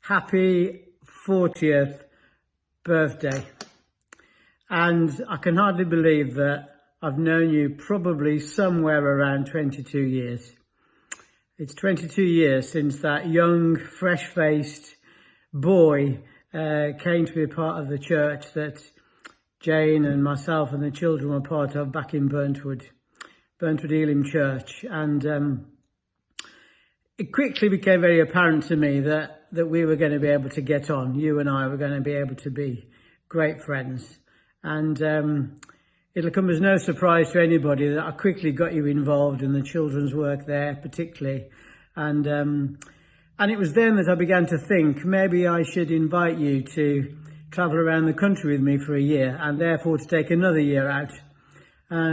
happy 40th birthday. And I can hardly believe that I've known you probably somewhere around 22 years. It's 22 years since that young, fresh-faced boy came to be a part of the church that Jane and myself and the children were part of back in Burntwood Elim Church. And it quickly became very apparent to me that we were going to be able to get on. You and I were going to be able to be great friends. And it'll come as no surprise to anybody that I quickly got you involved in the children's work there, particularly. And it was then that I began to think maybe I should invite you to travel around the country with me for a year, and therefore to take another year out,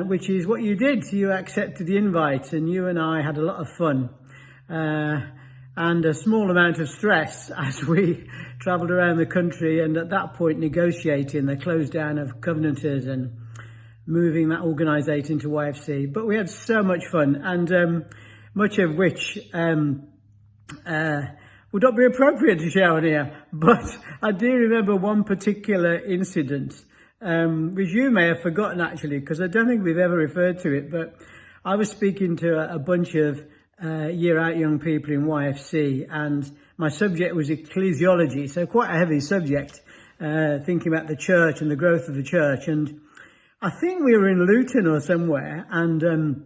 which is what you did. You accepted the invite, and you and I had a lot of fun and a small amount of stress as we travelled around the country, and at that point negotiating the close down of Covenanters and moving that organisation to YFC. But we had so much fun, and much of which would not be appropriate to share on here. But I do remember one particular incident, which you may have forgotten actually, because I don't think we've ever referred to it. But I was speaking to a bunch of year out young people in YFC, and my subject was ecclesiology, so quite a heavy subject, thinking about the church and the growth of the church. And I think we were in Luton or somewhere, and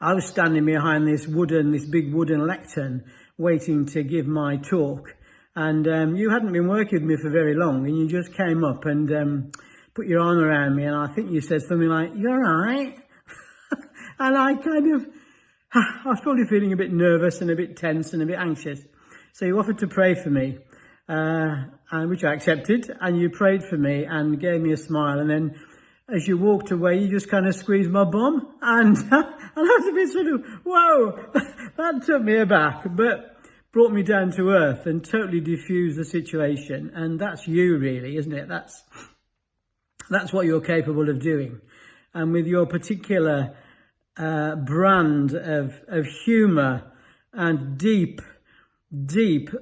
I was standing behind this big wooden lectern, waiting to give my talk. And you hadn't been working with me for very long, and you just came up and put your arm around me, and I think you said something like, "You're right." And I was probably feeling a bit nervous and a bit tense and a bit anxious. So you offered to pray for me, and which I accepted, and you prayed for me and gave me a smile. And then as you walked away, you just kind of squeezed my bum, and I was a bit sort of, whoa, that took me aback, but brought me down to earth and totally diffused the situation. And that's you really, isn't it? That's what you're capable of doing. And with your particular brand of humour and deep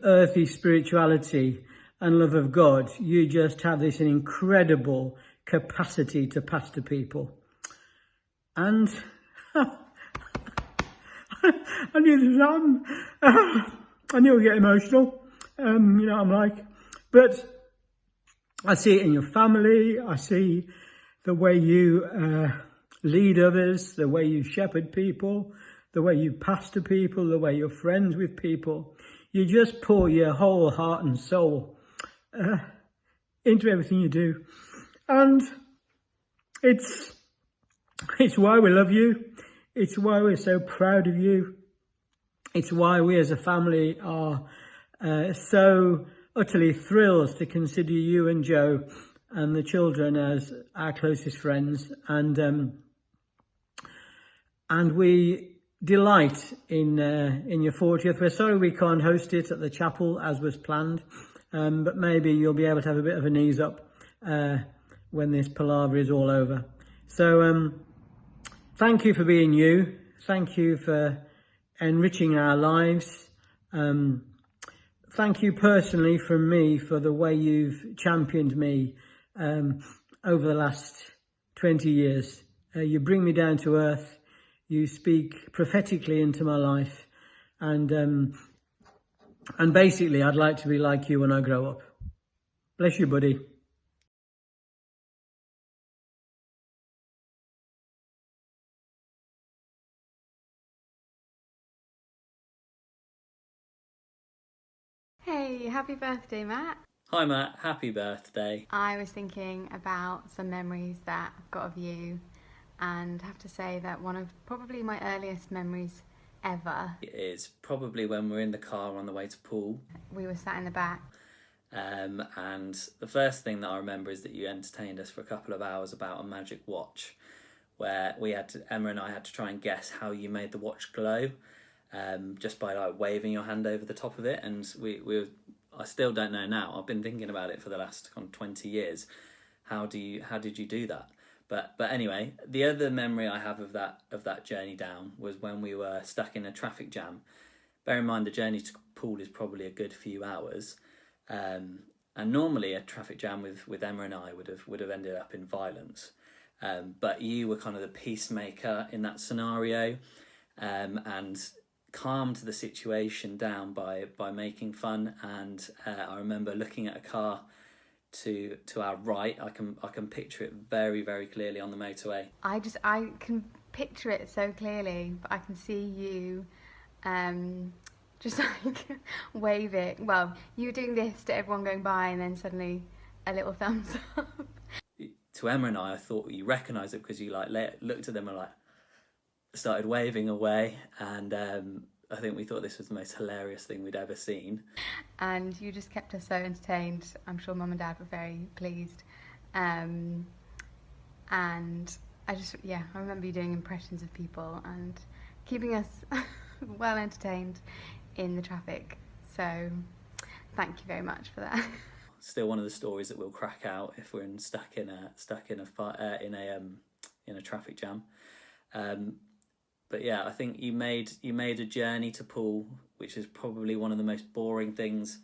earthy spirituality and love of God, you just have this incredible capacity to pastor people. And I knew I'd get emotional, you know what I'm like. But I see it in your family. I see the way you lead others, the way you shepherd people, the way you pastor people, the way you're friends with people. You just pour your whole heart and soul into everything you do. And it's why we love you. It's why we're so proud of you. It's why we as a family are so utterly thrilled to consider you and Joe and the children as our closest friends. And we delight in your 40th. We're sorry we can't host it at the chapel as was planned, but maybe you'll be able to have a bit of an ease up when this palaver is all over. So thank you for being you. Thank you for enriching our lives. Thank you personally from me for the way you've championed me over the last 20 years. You bring me down to earth. You speak prophetically into my life. And basically, I'd like to be like you when I grow up. Bless you, buddy. Hey, happy birthday, Matt. Hi Matt, happy birthday. I was thinking about some memories that I've got of you, and have to say that one of probably my earliest memories ever. It is probably when we're in the car on the way to Poole. We were sat in the back. And the first thing that I remember is that you entertained us for a couple of hours about a magic watch, where Emma and I had to try and guess how you made the watch glow, just by like waving your hand over the top of it. And I still don't know now. I've been thinking about it for the last 20 years. How did you do that? But anyway, the other memory I have of that journey down was when we were stuck in a traffic jam, Bear in mind the journey to Poole is probably a good few hours, and normally a traffic jam with Emma and I would have ended up in violence, but you were kind of the peacemaker in that scenario, and calmed the situation down by making fun. And I remember looking at a car to our right. I can picture it very, very clearly on the motorway. I can picture it so clearly, but I can see you just like waving. Well, you were doing this to everyone going by, and then suddenly a little thumbs up. To Emma and I thought you recognised it because you like looked at them and like started waving away, and I think we thought this was the most hilarious thing we'd ever seen. And you just kept us so entertained. I'm sure Mum and Dad were very pleased. And I remember you doing impressions of people and keeping us well entertained in the traffic. So thank you very much for that. Still one of the stories that we'll crack out if we're stuck in a traffic jam. But yeah, I think you made a journey to Poole, which is probably one of the most boring things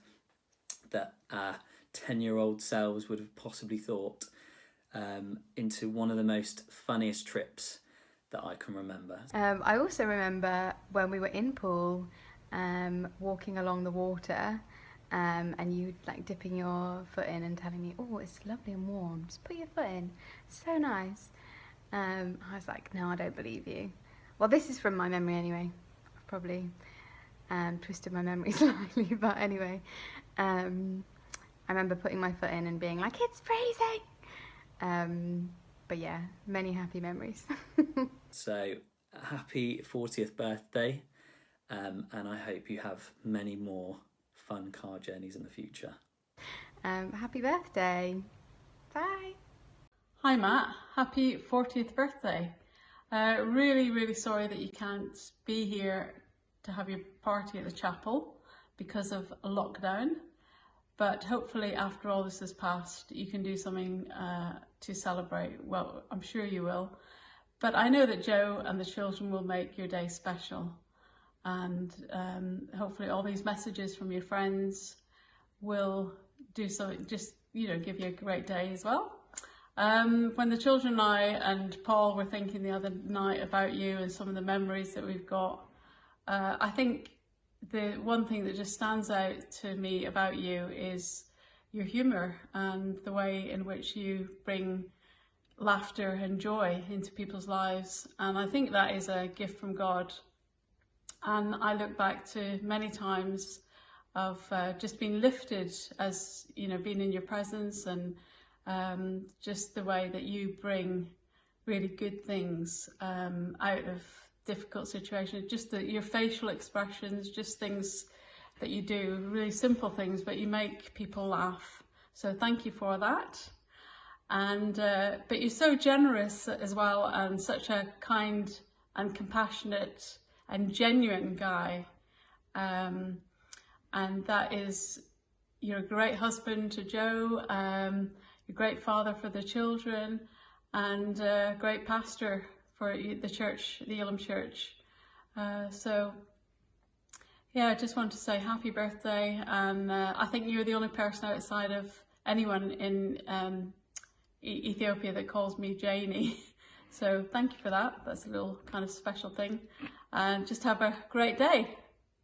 that our 10-year-old selves would have possibly thought, into one of the most funniest trips that I can remember. I also remember when we were in Poole, walking along the water, and you like dipping your foot in and telling me, "Oh, it's lovely and warm. Just put your foot in. It's so nice." I was like, "No, I don't believe you." Well, this is from my memory anyway. I've probably twisted my memory slightly, but anyway, I remember putting my foot in and being like, "It's freezing." But yeah, many happy memories. So happy 40th birthday, and I hope you have many more fun car journeys in the future. Happy birthday. Bye. Hi Matt, happy 40th birthday. Really, really sorry that you can't be here to have your party at the chapel because of a lockdown. But hopefully after all this has passed, you can do something to celebrate. Well, I'm sure you will. But I know that Joe and the children will make your day special. And hopefully all these messages from your friends will do something, just, give you a great day as well. When the children and I and Paul were thinking the other night about you and some of the memories that we've got, I think the one thing that just stands out to me about you is your humour and the way in which you bring laughter and joy into people's lives. And I think that is a gift from God. And I look back to many times of just being lifted as, being in your presence, and just the way that you bring really good things out of difficult situations, just your facial expressions, just things that you do, really simple things, but you make people laugh. So thank you for that. And but you're so generous as well, and such a kind and compassionate and genuine guy. And that is, you're a great husband to Joe, you're a great father for the children, and a great pastor for the church, the Elim Church. So yeah, I just want to say happy birthday. And I think you're the only person outside of anyone in Ethiopia that calls me Janie. So thank you for that. That's a little kind of special thing. And just have a great day.